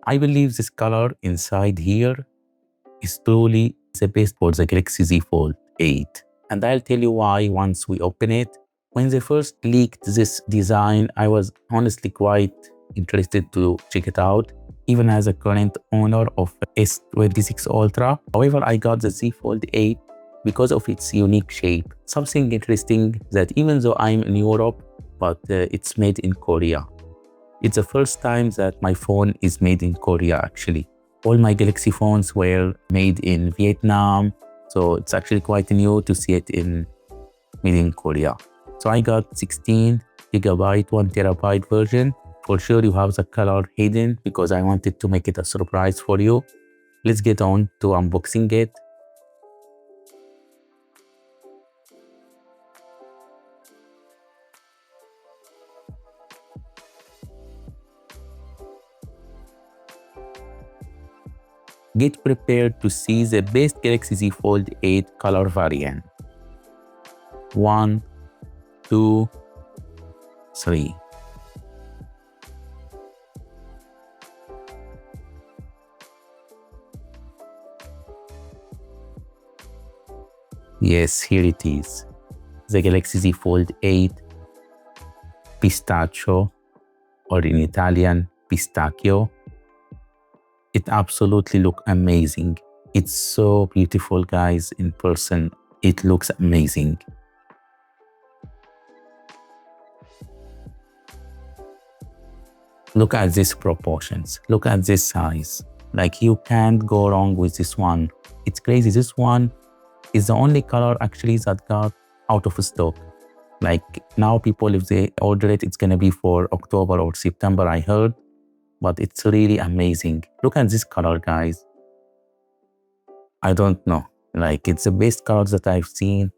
I believe this color inside here is truly the best for the Galaxy Z Fold 8. And I'll tell you why once we open it. When they first leaked this design, I was honestly quite interested to check it out, even as a current owner of S26 Ultra. However, I got the Z Fold 8 because of its unique shape. Something interesting that even though I'm in Europe, but it's made in Korea. It's the first time that my phone is made in Korea actually. All my Galaxy phones were made in Vietnam, so it's actually quite new to see it made in Korea. So I got 16 gigabyte, 1 terabyte version. For sure you have the color hidden because I wanted to make it a surprise for you. Let's get on to unboxing it. Get prepared to see the best Galaxy Z Fold 8 color variant. 1, 2, 3. Yes, here it is. The Galaxy Z Fold 8 Pistachio, or in Italian, Pistacchio. It absolutely looks amazing. It's so beautiful, guys, in person. It looks amazing. Look at these proportions. Look at this size. Like, you can't go wrong with this one. It's crazy. This one is the only color actually that got out of stock. Like, now people, if they order it, it's gonna be for October or September, I heard. But it's really amazing. Look at this color, guys. I don't know. Like, it's the best color that I've seen.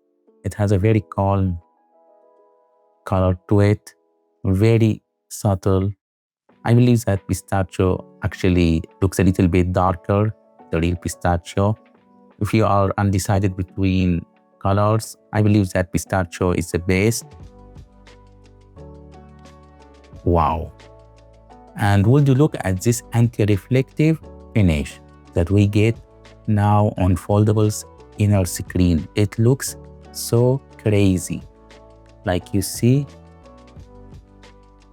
It has a very calm color to it. Very subtle. I believe that pistachio actually looks a little bit darker, the real pistachio. If you are undecided between colors, I believe that pistachio is the best. Wow. And would you look at this anti-reflective finish that we get now on foldables inner screen. It looks so crazy. Like, you see,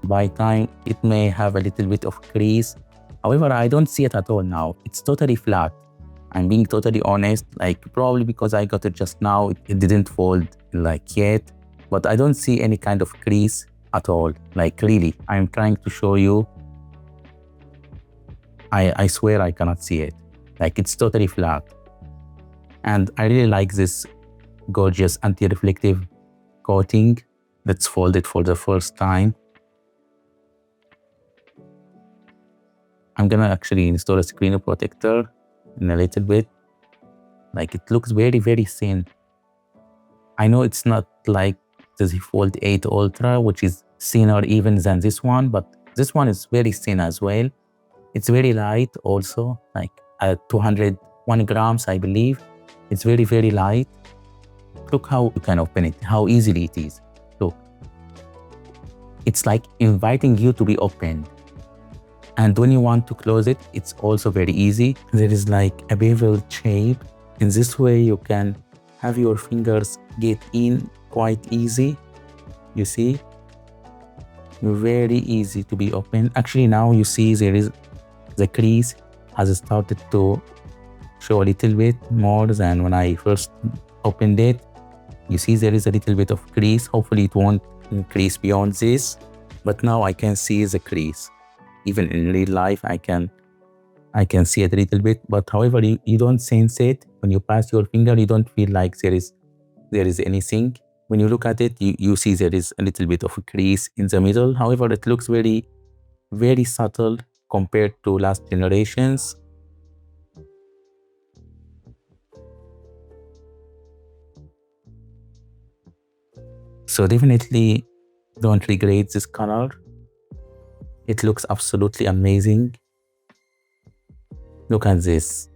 by time it may have a little bit of crease. However, I don't see it at all now. It's totally flat. I'm being totally honest, like, probably because I got it just now, it didn't fold like yet, but I don't see any kind of crease at all. Like, really, I'm trying to show you. I swear I cannot see it. Like, it's totally flat. And I really like this gorgeous anti-reflective coating that's folded for the first time. I'm gonna actually install a screen protector in a little bit. Like, it looks very, very thin. I know it's not like the Z Fold 8 Ultra, which is thinner even than this one, but this one is very thin as well. It's very light also, like at 201 grams, I believe. It's very, very light. Look how you can open it, how easily it is. Look, it's like inviting you to be opened. And when you want to close it, it's also very easy. There is like a bevel shape. In this way, you can have your fingers get in quite easy. You see? Very easy to be opened. Actually, now you see there is the crease has started to show a little bit more than when I first opened it. You see there is a little bit of crease. Hopefully it won't increase beyond this, but now I can see the crease. Even in real life, I can see it a little bit, but however, you don't sense it. When you pass your finger, you don't feel like there is anything. When you look at it, you see there is a little bit of a crease in the middle. However, it looks very, very subtle compared to last generations. So definitely don't regret this color. It looks absolutely amazing. Look at this.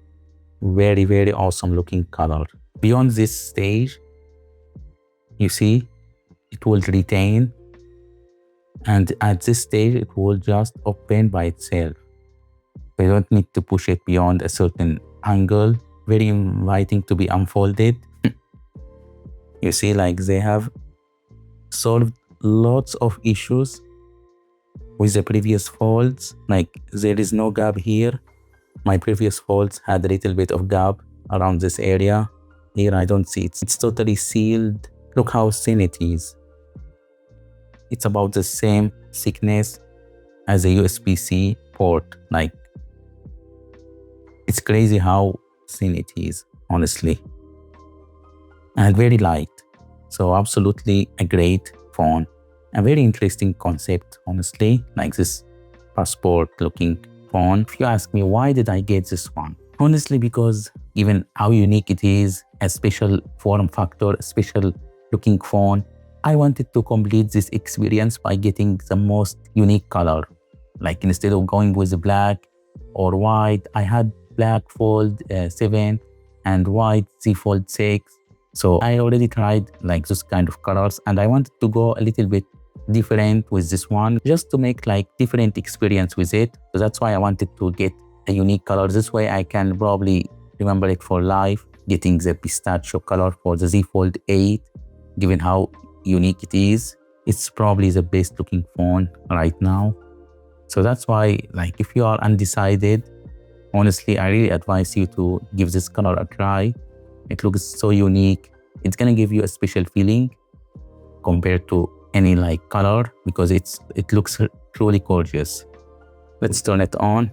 Very, very awesome looking color. Beyond this stage, you see, it will retain. And at this stage, it will just open by itself. They don't need to push it beyond a certain angle. Very inviting to be unfolded. You see, like they have solved lots of issues with the previous folds. Like there is no gap here. My previous folds had a little bit of gap around this area. Here I don't see it. It's totally sealed. Look how thin it is. It's about the same thickness as a USB-C port. Like, it's crazy how thin it is, honestly. And very light. So absolutely a great phone. A very interesting concept, honestly. Like this passport looking phone. If you ask me, why did I get this one? Honestly, because even how unique it is, a special form factor, a special looking phone, I wanted to complete this experience by getting the most unique color. Like instead of going with black or white, I had black Fold 7 and white Z Fold 6. So I already tried like those kind of colors, and I wanted to go a little bit different with this one just to make like different experience with it. So that's why I wanted to get a unique color. This way I can probably remember it for life. Getting the pistachio color for the Z Fold 8, given how unique it is, it's probably the best looking phone right now. So that's why, like, if you are undecided, honestly, I really advise you to give this color a try. It looks so unique. It's gonna give you a special feeling compared to any like color because it looks truly gorgeous. Let's turn it on.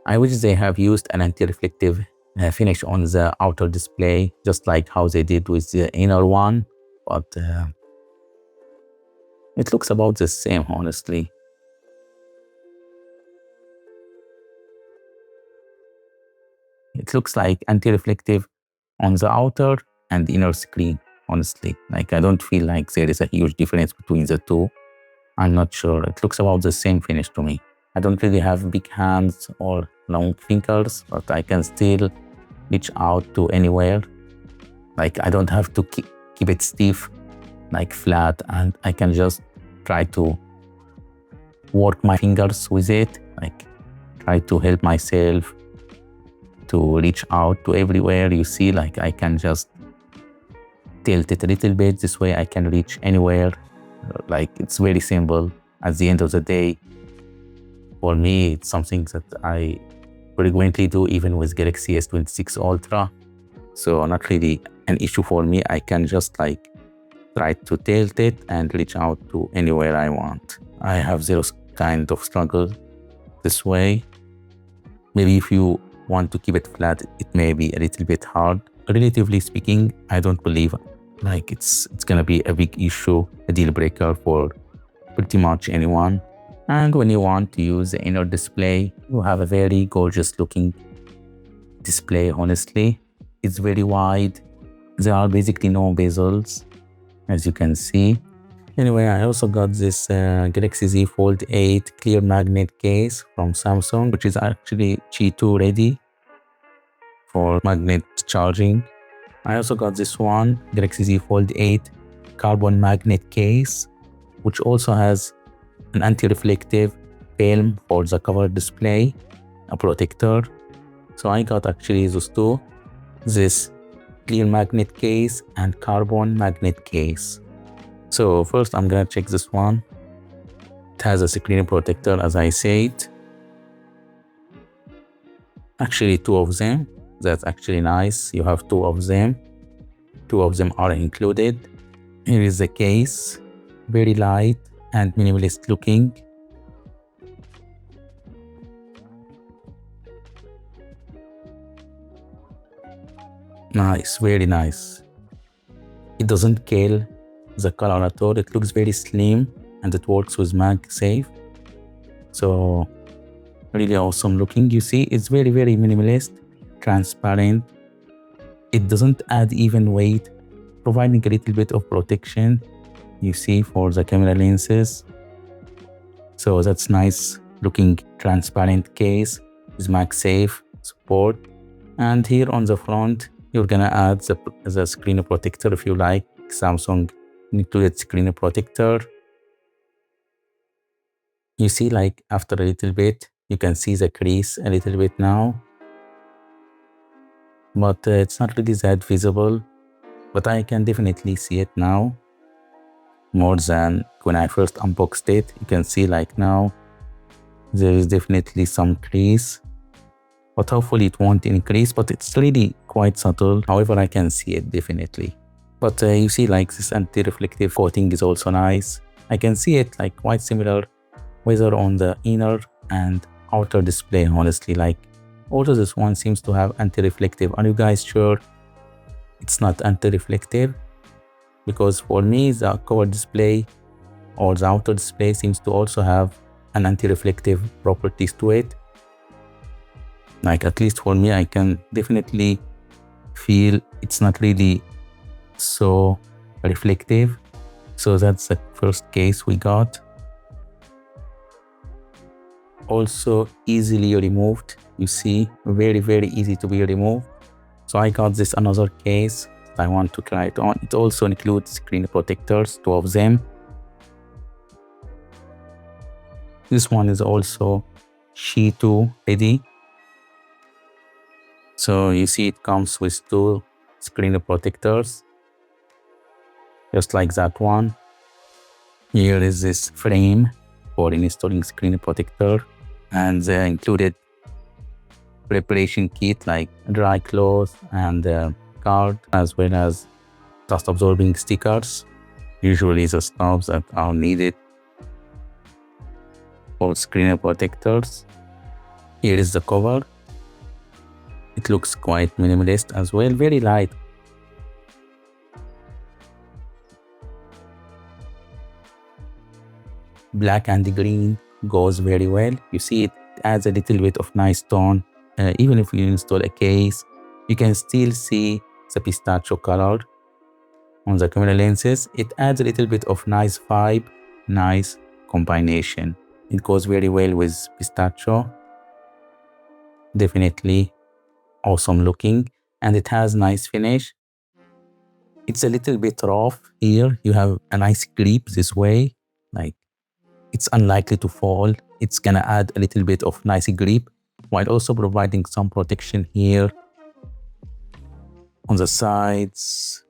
I wish they have used an anti-reflective finish on the outer display, just like how they did with the inner one, but it looks about the same, honestly. It looks like anti-reflective on the outer and inner screen, honestly. Like, I don't feel like there is a huge difference between the two. I'm not sure. It looks about the same finish to me. I don't really have big hands or long fingers, but I can still reach out to anywhere. Like, I don't have to keep it stiff, like flat, and I can just try to work my fingers with it, like try to help myself to reach out to everywhere. You see, like I can just tilt it a little bit. This way I can reach anywhere. Like, it's very simple. At the end of the day, for me, it's something that I frequently do even with Galaxy S26 Ultra. So not really an issue for me. I can just like try to tilt it and reach out to anywhere I want. I have zero kind of struggle this way. Maybe if you want to keep it flat, it may be a little bit hard. Relatively speaking, I don't believe like it's gonna be a big issue, a deal breaker for pretty much anyone. And when you want to use the inner display, you have a very gorgeous looking display, honestly. It's very wide. There are basically no bezels, as you can see. Anyway, I also got this Galaxy Z Fold 8 clear magnet case from Samsung, which is actually G2 ready for magnet charging. I also got this one, Galaxy Z Fold 8 carbon magnet case, which also has an anti-reflective film for the cover display, a protector. So I got actually those two, this clear magnet case and carbon magnet case. So first I'm gonna check this one. It has a screen protector, as I said. Actually, two of them. That's actually nice. You have two of them. Two of them are included. Here is the case. Very light and minimalist looking. Nice, very nice. It doesn't kill the color at all. It looks very slim and it works with MagSafe. So really awesome looking. You see, it's very, very minimalist, transparent. It doesn't add even weight, providing a little bit of protection, you see, for the camera lenses. So that's nice looking transparent case with MagSafe support. And here on the front, you're gonna add the screen protector if you like. Samsung included screen protector. You see, like after a little bit, you can see the crease a little bit now, but it's not really that visible, but I can definitely see it now more than when I first unboxed it. You can see like now there is definitely some crease, but hopefully it won't increase, but it's really quite subtle. However, I can see it definitely. But you see like this anti-reflective coating is also nice. I can see it like quite similar whether on the inner and outer display. Honestly, like also this one seems to have anti-reflective. Are you guys sure it's not anti-reflective? Because for me the cover display or the outer display seems to also have an anti-reflective properties to it. Like at least for me, I can definitely feel it's not really so reflective. So that's the first case we got. Also easily removed. You see, very easy to be removed. So I got this another case that I want to try it on. It also includes screen protectors, 2 of them. This one is also She2 ready. So you see it comes with 2 screen protectors, just like that one. Here is this frame for installing screen protector, and the included preparation kit like dry cloth and card, as well as dust absorbing stickers, usually the stuff that are needed for screen protectors. Here is the cover. It looks quite minimalist as well, very light. Black and green goes very well. You see it adds a little bit of nice tone. Even if you install a case, you can still see the pistachio color on the camera lenses. It adds a little bit of nice vibe, nice combination. It goes very well with pistachio. Definitely awesome looking, and it has nice finish. It's a little bit rough here. You have a nice grip this way, like it's unlikely to fall. It's gonna add a little bit of nice grip while also providing some protection here on the sides.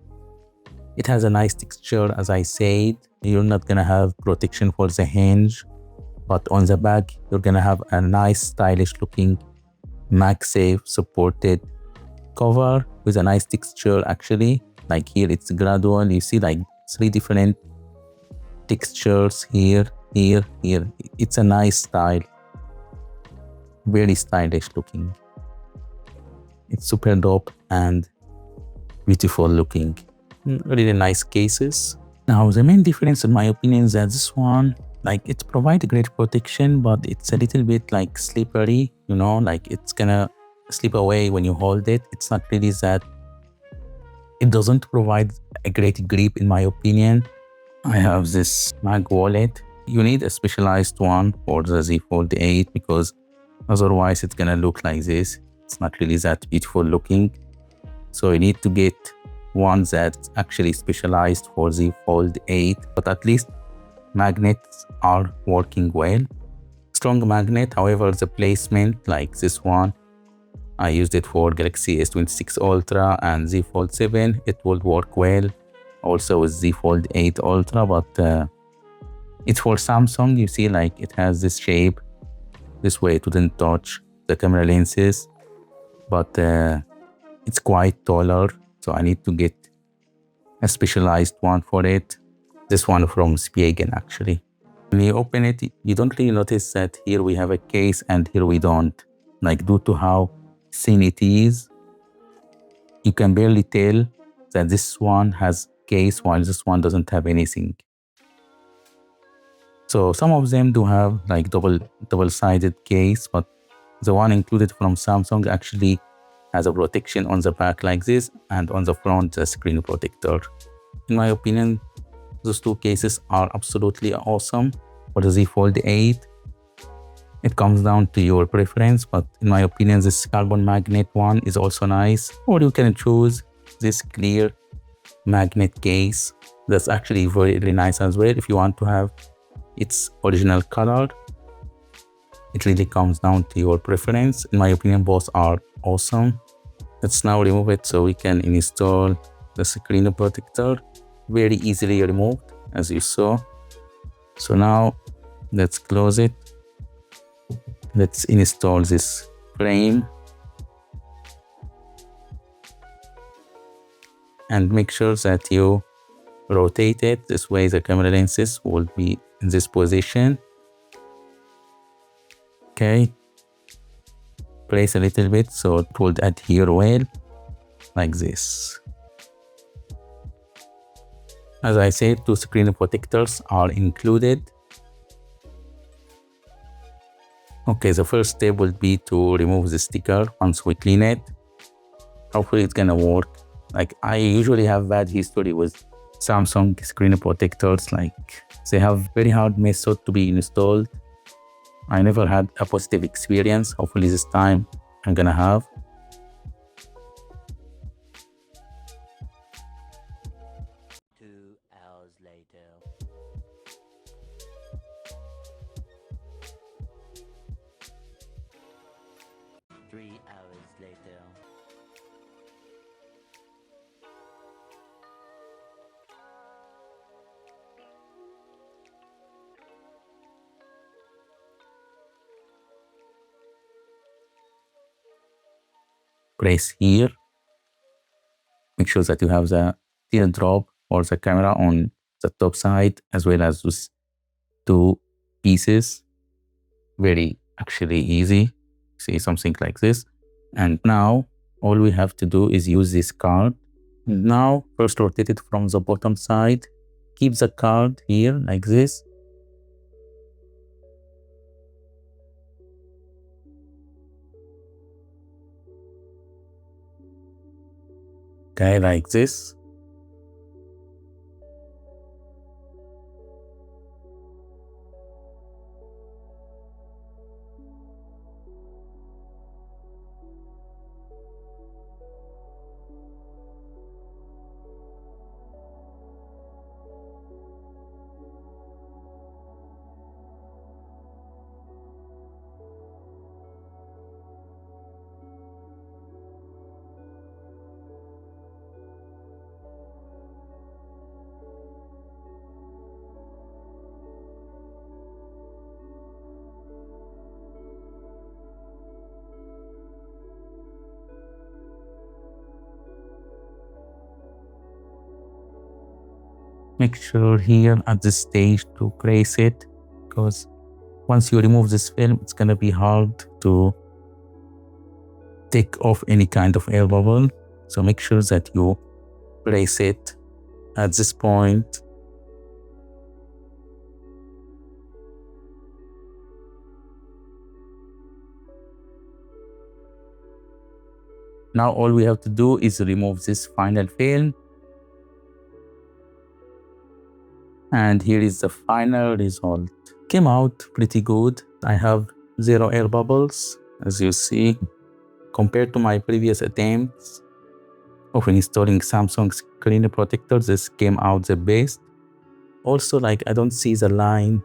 It has a nice texture, as I said. You're not gonna have protection for the hinge, but on the back you're gonna have a nice stylish looking MagSafe supported cover with a nice texture. Actually, like here it's gradual. You see like 3 different textures here. It's a nice style, very stylish looking. It's super dope and beautiful looking. Really nice cases. Now the main difference in my opinion is that this one, like it provides great protection, but it's a little bit like slippery, you know, like it's gonna slip away when you hold it. It's not really that, it doesn't provide a great grip in my opinion. I have this mag wallet. You need a specialized one for the Z Fold 8 because otherwise it's gonna look like this. It's not really that beautiful looking. So you need to get one that's actually specialized for Z Fold 8, but at least magnets are working well. Strong magnet, however, the placement like this one, I used it for Galaxy S26 Ultra and Z Fold 7. It will work well also with Z Fold 8 Ultra, but it's for Samsung. You see like it has this shape. This way it wouldn't touch the camera lenses, but it's quite taller, so I need to get a specialized one for it. This one from Spigen actually. When you open it, you don't really notice that here we have a case and here we don't. Like due to how thin it is, you can barely tell that this one has case while this one doesn't have anything. So some of them do have like double-sided case, but the one included from Samsung actually has a protection on the back like this, and on the front a screen protector. In my opinion, those 2 cases are absolutely awesome for the Z Fold 8. It comes down to your preference, but in my opinion this carbon magnet one is also nice, or you can choose this clear magnet case. That's actually very nice as well if you want to have its original color. It really comes down to your preference. In my opinion, both are awesome. Let's now remove it so we can install the screen protector. Very easily removed, as you saw. So now let's close it. Let's install this frame and make sure that you rotate it. This way the camera lenses will be in this position. Okay, place a little bit so it will adhere well, like this. As I said, 2 screen protectors are included. Okay, the first step will be to remove the sticker once we clean it. Hopefully it's gonna work. Like, I usually have bad history with Samsung screen protectors. Like, they have very hard method to be installed. I never had a positive experience. Hopefully this time I'm gonna have. Press here. Make sure that you have the teardrop or the camera on the top side, as well as those 2 pieces. Very actually easy. See, something like this. And now all we have to do is use this card. Now first rotate it from the bottom side. Keep the card here like this. Okay, like this. Make sure here at this stage to crease it, because once you remove this film, it's gonna be hard to take off any kind of air bubble. So make sure that you place it at this point. Now all we have to do is remove this final film. And here is the final result. Came out pretty good. I have 0 air bubbles, as you see, compared to my previous attempts of installing Samsung screen protectors. This came out the best. Also, like, I don't see the line.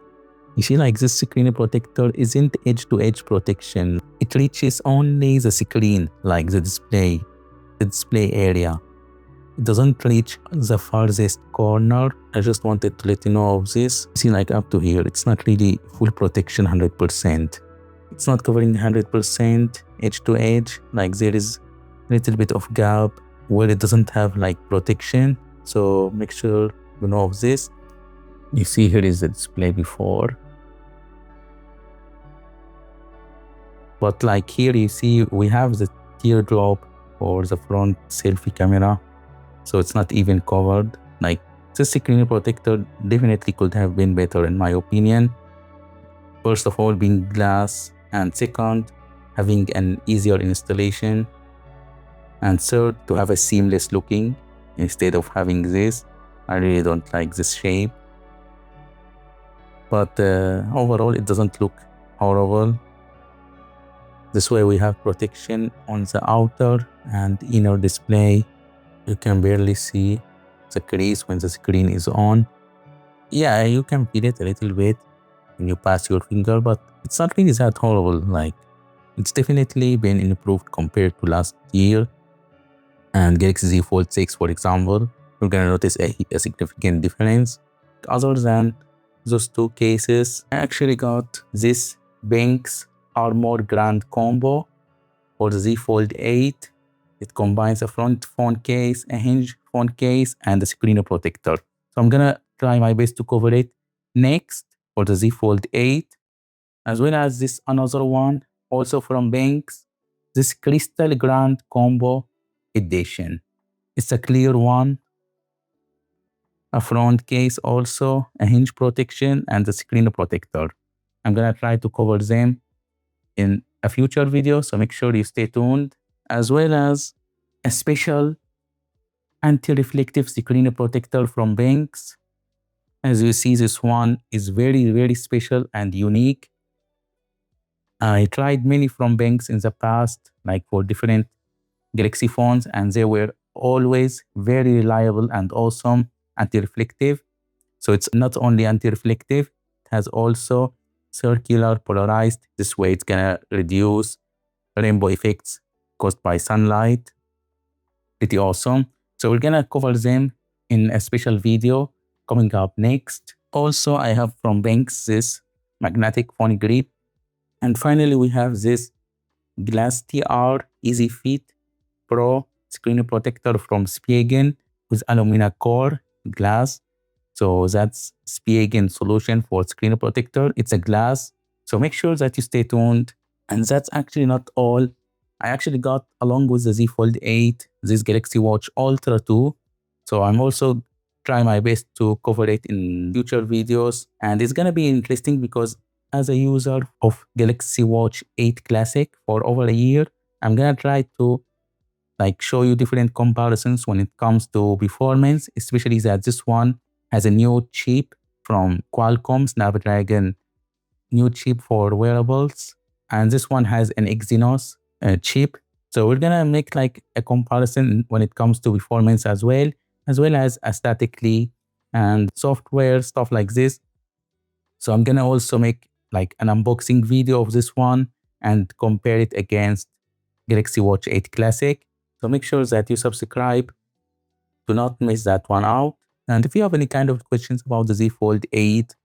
You see, like, this screen protector isn't edge-to-edge protection. It reaches only the screen, like the display area. It doesn't reach the farthest corner. I just wanted to let you know of this. See, like, up to here, it's not really full protection 100%. It's not covering 100% edge to edge. Like, there is a little bit of gap where it doesn't have like protection. So make sure you know of this. You see, here is the display before. But like here, you see, we have the teardrop for the front selfie camera. So it's not even covered. Like, this screen protector definitely could have been better in my opinion. First of all, being glass, and second, having an easier installation, and third, to have a seamless looking instead of having this. I really don't like this shape. But overall, it doesn't look horrible. This way we have protection on the outer and inner display. You can barely see the crease when the screen is on. Yeah, you can feel it a little bit, when you pass your finger, but it's not really that horrible. Like, it's definitely been improved compared to last year. And Galaxy Z Fold 6, for example, you're gonna notice a significant difference. Other than those two cases, I actually got this Benks Armor Grand Combo for the Z Fold 8. It combines a front phone case, a hinge phone case, and a screen protector. So I'm gonna try my best to cover it next for the Z Fold 8, as well as this another one, also from Benks, this Crystal Grand Combo Edition. It's a clear one, a front case also, a hinge protection, and a screen protector. I'm gonna try to cover them in a future video, so make sure you stay tuned, as well as a special anti-reflective screen protector from Benks. As you see, this one is very, very special and unique. I tried many from Benks in the past, like for different Galaxy phones, and they were always very reliable and awesome anti-reflective. So it's not only anti-reflective, it has also circular polarized. This way it's gonna reduce rainbow effects caused by sunlight. Pretty awesome. So we're gonna cover them in a special video coming up next. Also, I have from Benks this magnetic phone grip. And finally, we have this Glass TR Easy Fit Pro screen protector from Spigen with aluminum core glass. So that's Spigen solution for screen protector. It's a glass. So make sure that you stay tuned. And that's actually not all. I actually got, along with the Z Fold 8, this Galaxy Watch Ultra 2. So I'm also trying my best to cover it in future videos. And it's gonna be interesting because as a user of Galaxy Watch 8 Classic for over a year, I'm gonna try to show you different comparisons when it comes to performance, especially that this one has a new chip from Qualcomm, Snapdragon new chip for wearables, and this one has an Exynos chip. So we're gonna make a comparison when it comes to performance as well as aesthetically and software stuff like this. So I'm gonna also make an unboxing video of this one and compare it against Galaxy Watch 8 Classic. So make sure that you subscribe to not miss that one out. And if you have any kind of questions about the Z Fold 8,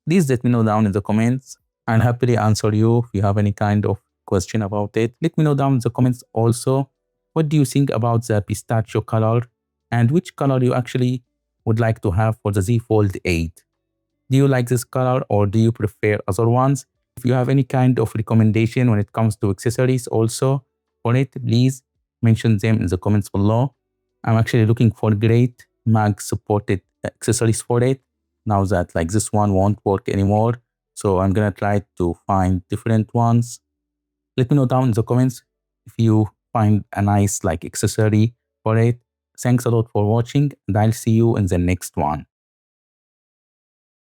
please let me know down in the comments. I'll happily answer you if you have any kind of question about it. Let me know down in the comments also, what do you think about the pistachio color and which color you actually would like to have for the Z Fold 8. Do you like this color or do you prefer other ones? If you have any kind of recommendation when it comes to accessories also for it, please mention them in the comments below. I'm actually looking for great mag supported accessories for it now that this one won't work anymore. So I'm gonna try to find different ones. Let me know down in the comments if you find a nice accessory for it. Thanks a lot for watching, and I'll see you in the next one.